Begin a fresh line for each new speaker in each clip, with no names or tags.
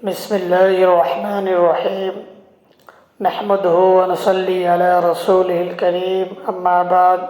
بسم الله الرحمن الرحيم نحمده ونصلي على رسوله الكريم أما بعد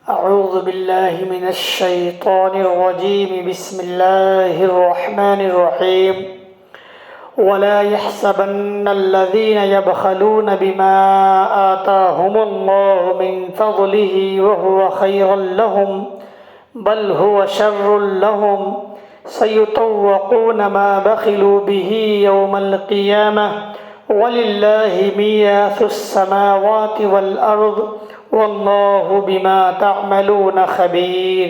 أعوذ بالله من الشيطان الرجيم بسم الله الرحمن الرحيم ولا يحسبن الذين يبخلون بما آتاهم الله من فضله وهو خير لهم بل هو شر لهم سيطوقون ما بخلوا به يوم القيامة ولله ميراث السماوات والأرض والله بما تعملون خبير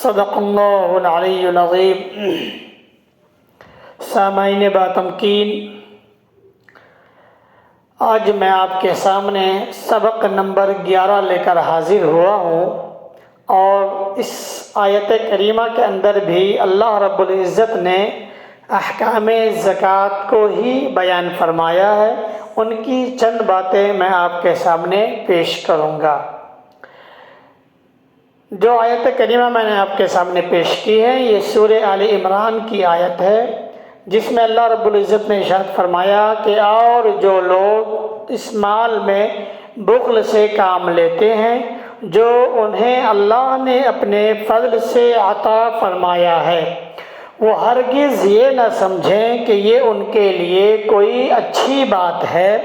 صدق اللہ العلی العظیم۔ سامعین باتمکین، آج میں آپ کے سامنے سبق نمبر 11 لے کر حاضر ہوا ہوں، اور اس آیت کریمہ کے اندر بھی اللہ رب العزت نے احکام زکوٰۃ کو ہی بیان فرمایا ہے۔ ان کی چند باتیں میں آپ کے سامنے پیش کروں گا۔ جو آیت کریمہ میں نے آپ کے سامنے پیش کی ہے، یہ سورہ آل عمران کی آیت ہے، جس میں اللہ رب العزت نے ارشاد فرمایا کہ اور جو لوگ اس مال میں بخل سے کام لیتے ہیں جو انہیں اللہ نے اپنے فضل سے عطا فرمایا ہے، وہ ہرگز یہ نہ سمجھیں کہ یہ ان کے لیے کوئی اچھی بات ہے،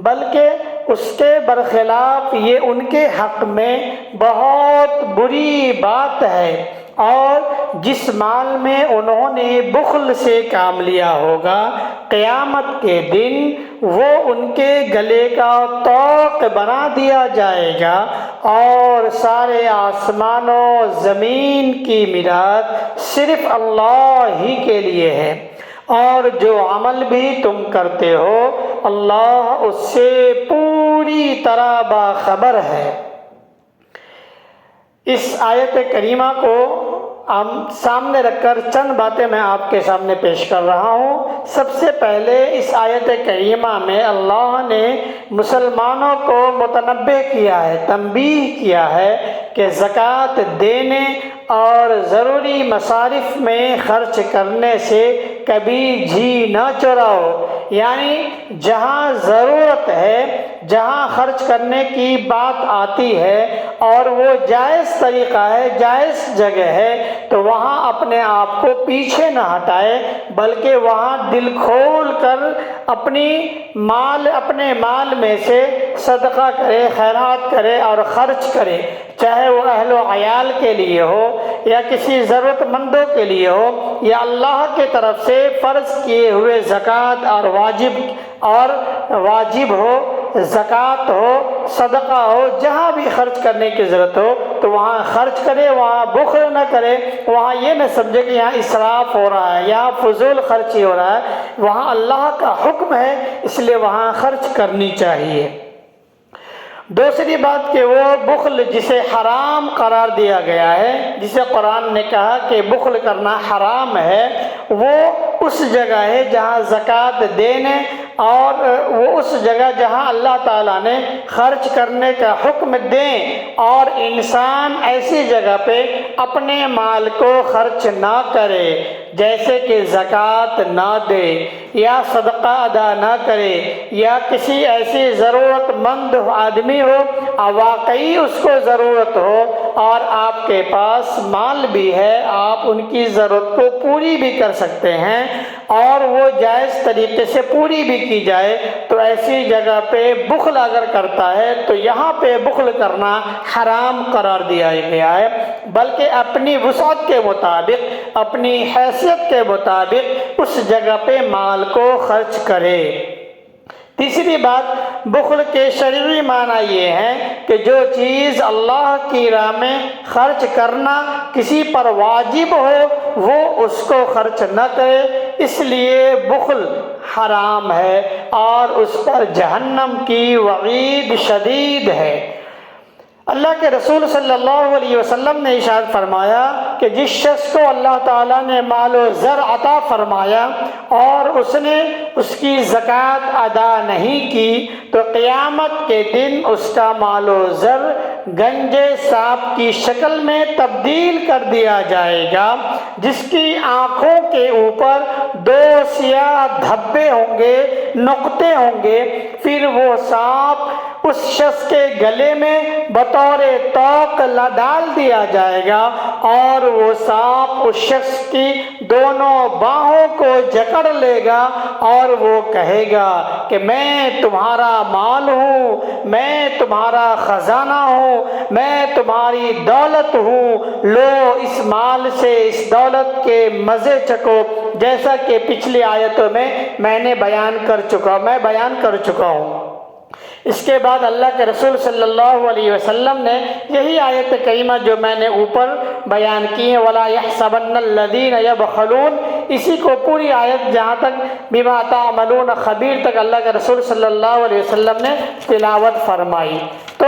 بلکہ اس کے برخلاف یہ ان کے حق میں بہت بری بات ہے۔ اور جس مال میں انہوں نے بخل سے کام لیا ہوگا، قیامت کے دن وہ ان کے گلے کا طوق بنا دیا جائے گا، اور سارے آسمان و زمین کی میراث صرف اللہ ہی کے لیے ہے، اور جو عمل بھی تم کرتے ہو اللہ اس سے پوری طرح باخبر ہے۔ اس آیت کریمہ کو ہم سامنے رکھ کر چند باتیں میں آپ کے سامنے پیش کر رہا ہوں۔ سب سے پہلے اس آیت کریمہ میں اللہ نے مسلمانوں کو متنبہ کیا ہے، تنبیہ کیا ہے کہ زکوٰۃ دینے اور ضروری مصارف میں خرچ کرنے سے کبھی جی نہ چراؤ، یعنی جہاں ضرورت ہے، جہاں خرچ کرنے کی بات آتی ہے اور وہ جائز طریقہ ہے، جائز جگہ ہے، تو وہاں اپنے آپ کو پیچھے نہ ہٹائے، بلکہ وہاں دل کھول کر اپنے مال میں سے صدقہ کرے، خیرات کرے اور خرچ کرے، چاہے وہ اہل و عیال کے لیے ہو یا کسی ضرورت مندوں کے لیے ہو، یا اللہ کے طرف سے فرض کیے ہوئے زکوٰۃ اور واجب ہو، زکوٰۃ ہو، صدقہ ہو، جہاں بھی خرچ کرنے کی ضرورت ہو تو وہاں خرچ کرے، وہاں بخل نہ کرے، وہاں یہ نہ سمجھے کہ یہاں اسراف ہو رہا ہے، یہاں فضول خرچی ہو رہا ہے، وہاں اللہ کا حکم ہے، اس لیے وہاں خرچ کرنی چاہیے۔ دوسری بات کہ وہ بخل جسے حرام قرار دیا گیا ہے، جسے قرآن نے کہا کہ بخل کرنا حرام ہے، وہ اس جگہ ہے جہاں زکوٰۃ دینے، اور وہ اس جگہ جہاں اللہ تعالیٰ نے خرچ کرنے کا حکم دیں، اور انسان ایسی جگہ پہ اپنے مال کو خرچ نہ کرے، جیسے کہ زکوٰۃ نہ دے یا صدقہ ادا نہ کرے، یا کسی ایسی ضرورت مند آدمی ہو اور واقعی اس کو ضرورت ہو اور آپ کے پاس مال بھی ہے، آپ ان کی ضرورت کو پوری بھی کر سکتے ہیں اور وہ جائز طریقے سے پوری بھی کی جائے، تو ایسی جگہ پہ بخل اگر کرتا ہے تو یہاں پہ بخل کرنا حرام قرار دیا گیا ہے، بلکہ اپنی وسعت کے مطابق، اپنی حیثیت کے مطابق اس جگہ پہ مال کو خرچ کرے۔ تیسری بات، بخل کے شرعی معنی یہ ہے کہ جو چیز اللہ کی راہ میں خرچ کرنا کسی پر واجب ہو وہ اس کو خرچ نہ کرے، اس لیے بخل حرام ہے اور اس پر جہنم کی وعید شدید ہے۔ اللہ کے رسول صلی اللہ علیہ وسلم نے ارشاد فرمایا کہ جس شخص کو اللہ تعالیٰ نے مال و زر عطا فرمایا اور اس نے اس کی زکوٰۃ ادا نہیں کی تو قیامت کے دن اس کا مال و زر گنجے سانپ کی شکل میں تبدیل کر دیا جائے گا، جس کی آنکھوں کے اوپر دو سیاہ دھبے ہوں گے، نقطے ہوں گے، پھر وہ سانپ اس شخص کے گلے میں بطور توق ڈال دیا جائے گا، اور وہ سانپ اس شخص کی دونوں باہوں کو جکڑ لے گا اور وہ کہے گا کہ میں تمہارا مال ہوں، میں تمہارا خزانہ ہوں، میں تمہاری دولت ہوں، لو اس مال سے، اس دولت کے مزے چکو، جیسا کہ پچھلی آیتوں میں نے بیان کر چکا ہوں۔ اس کے بعد اللہ کے رسول صلی اللہ علیہ وسلم نے یہی آیت کریمہ جو میں نے اوپر بیان کی ہے، وَلَا يَحْسَبَنَّ الَّذِينَ يَبْخَلُونَ، اسی کو پوری آیت جہاں تک بِمَا تَعْمَلُونَ خبیر تک اللہ کے رسول صلی اللہ علیہ وسلم نے تلاوت فرمائی۔ تو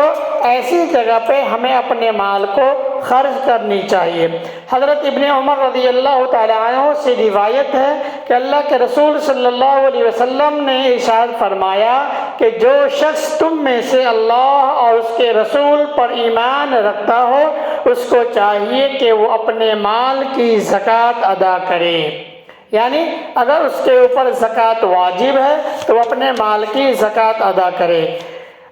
ایسی جگہ پہ ہمیں اپنے مال کو خرچ کرنی چاہیے۔ حضرت ابن عمر رضی اللہ تعالیٰ عنہ سے روایت ہے کہ اللہ کے رسول صلی اللہ علیہ وسلم نے ارشاد فرمایا کہ جو شخص تم میں سے اللہ اور اس کے رسول پر ایمان رکھتا ہو، اس کو چاہیے کہ وہ اپنے مال کی زکوٰۃ ادا کرے، یعنی اگر اس کے اوپر زکوٰۃ واجب ہے تو وہ اپنے مال کی زکوٰۃ ادا کرے۔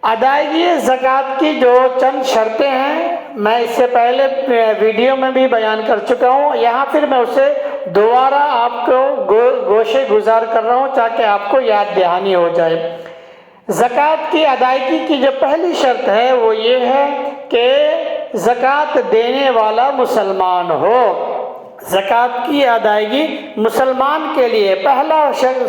ادائیگی زکوٰۃ کی جو چند شرطیں ہیں میں اس سے پہلے ویڈیو میں بھی بیان کر چکا ہوں، یہاں پھر میں اسے دوبارہ آپ کو گوشے گزار کر رہا ہوں تاکہ آپ کو یاد دہانی ہو جائے۔ زکوٰۃ کی ادائیگی کی جو پہلی شرط ہے وہ یہ ہے کہ زکوٰۃ دینے والا مسلمان ہو۔ زکوٰۃ کی ادائیگی مسلمان کے لیے پہلا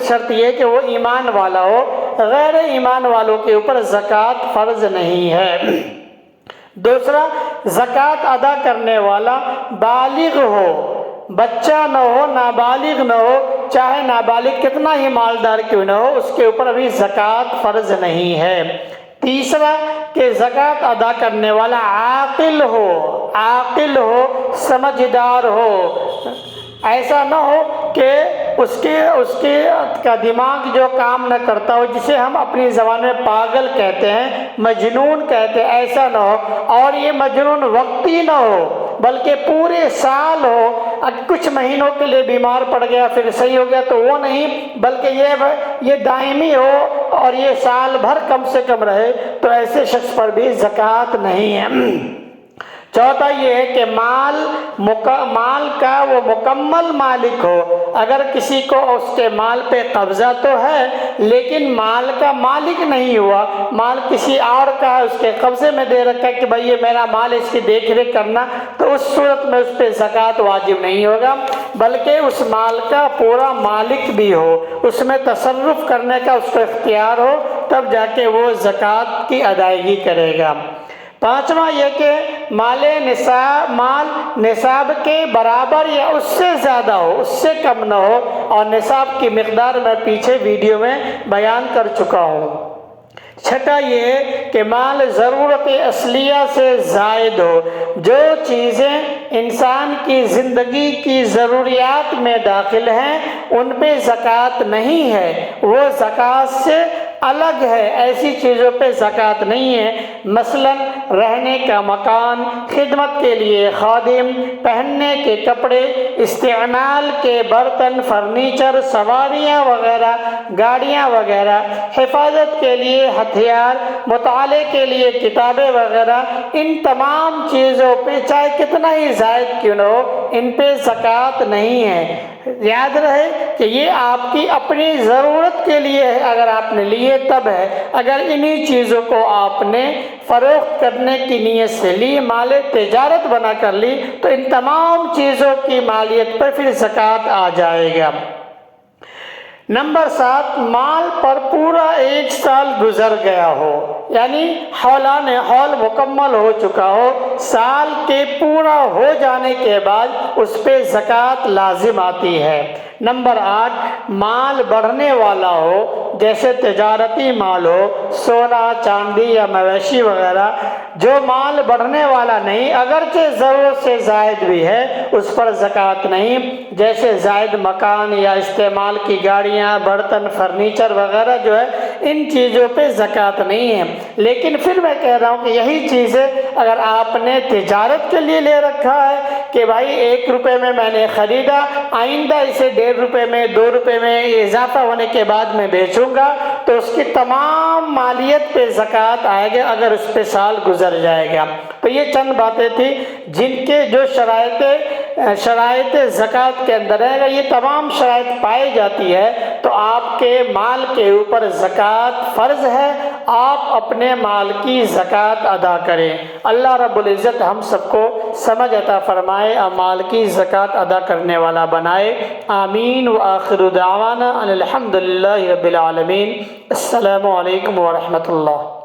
شرط یہ کہ وہ ایمان والا ہو، غیر ایمان والوں کے اوپر زکوٰۃ فرض نہیں ہے۔ دوسرا، زکوٰۃ ادا کرنے والا بالغ ہو، بچہ نہ ہو، نابالغ نہ ہو، چاہے نابالغ کتنا ہی مالدار کیوں نہ ہو، اس کے اوپر بھی زکوٰۃ فرض نہیں ہے۔ تیسرا کہ زکوٰۃ ادا کرنے والا عاقل ہو، سمجھدار ہو، ایسا نہ ہو کہ اس کا دماغ جو کام نہ کرتا ہو، جسے ہم اپنی زبان میں پاگل کہتے ہیں، مجنون کہتے ہیں، ایسا نہ ہو۔ اور یہ مجنون وقتی نہ ہو بلکہ پورے سال ہو، کچھ مہینوں کے لیے بیمار پڑ گیا پھر صحیح ہو گیا تو وہ نہیں، بلکہ یہ دائمی ہو اور یہ سال بھر کم سے کم رہے، تو ایسے شخص پر بھی زکوٰۃ نہیں ہے۔ چوتھا یہ ہے کہ مال کا وہ مکمل مالک ہو۔ اگر کسی کو اس کے مال پہ قبضہ تو ہے لیکن مال کا مالک نہیں ہوا، مال کسی اور کا ہے، اس کے قبضے میں دے رکھا ہے کہ بھائی یہ میرا مال، اس کی دیکھ ریکھ کرنا، تو اس صورت میں اس پہ زکوٰۃ واجب نہیں ہوگا، بلکہ اس مال کا پورا مالک بھی ہو، اس میں تصرف کرنے کا اس کو اختیار ہو، تب جا کے وہ زکوٰۃ کی ادائیگی کرے گا۔ پانچواں یہ کہ مال نصاب کے برابر یا اس سے زیادہ ہو، اس سے کم نہ ہو، اور نصاب کی مقدار میں پیچھے ویڈیو میں بیان کر چکا ہوں۔ چھٹا یہ کہ مال ضرورت اصلیہ سے زائد ہو، جو چیزیں انسان کی زندگی کی ضروریات میں داخل ہیں ان پہ زکوٰۃ نہیں ہے، وہ زکوٰۃ سے الگ ہے، ایسی چیزوں پہ زکوٰۃ نہیں ہے۔ مثلا رہنے کا مکان، خدمت کے لیے خادم، پہننے کے کپڑے، استعمال کے برتن، فرنیچر، سواریاں وغیرہ، گاڑیاں وغیرہ، حفاظت کے لیے ہتھیار، مطالعے کے لیے کتابیں وغیرہ، ان تمام چیزوں پہ چاہے کتنا ہی زائد کیوں نہ ہو، ان پہ زکوٰۃ نہیں ہے۔ یاد رہے کہ یہ آپ کی اپنی ضرورت کے لیے ہے، اگر آپ نے لیے تب ہے، اگر انہی چیزوں کو آپ نے فروخت کرنے کی نیت سے لی، مال تجارت بنا کر لی، تو ان تمام چیزوں کی مالیت پر پھر زکوٰۃ آ جائے گا۔ نمبر 7، مال پر پورا 1 سال گزر گیا ہو، یعنی حول مکمل ہو چکا ہو، سال کے پورا ہو جانے کے بعد اس پہ زکوٰۃ لازم آتی ہے۔ نمبر 8، مال بڑھنے والا ہو، جیسے تجارتی مال ہو، سونا چاندی یا مویشی وغیرہ۔ جو مال بڑھنے والا نہیں، اگرچہ ضرورت سے زائد بھی ہے، اس پر زکوٰۃ نہیں، جیسے زائد مکان یا استعمال کی گاڑیاں، برتن، فرنیچر وغیرہ جو ہے، ان چیزوں پہ زکوٰۃ نہیں ہے۔ لیکن پھر میں کہہ رہا ہوں کہ یہی چیزیں اگر آپ نے تجارت کے لیے لے رکھا ہے کہ بھائی 1 روپے میں میں نے خریدا، آئندہ اسے 1.5 روپے میں 2 روپے میں اضافہ ہونے کے بعد میں بیچوں گا، تو اس کی تمام مالیت پہ زکوٰۃ آئے گا اگر اس پہ سال گزر جائے گا۔ تو یہ چند باتیں تھیں جن کے جو شرائط زکوٰۃ کے اندر ہے، اگر یہ تمام شرائط پائی جاتی ہے تو آپ کے مال کے اوپر زکوٰۃ فرض ہے، آپ اپنے مال کی زکوٰۃ ادا کریں۔ اللہ رب العزت ہم سب کو سمجھ عطا فرمائے اور مال کی زکوٰۃ ادا کرنے والا بنائے، آمین۔ وآخر دعوانا ان الحمد للہ رب العالمین۔ السلام علیکم ورحمۃ اللہ۔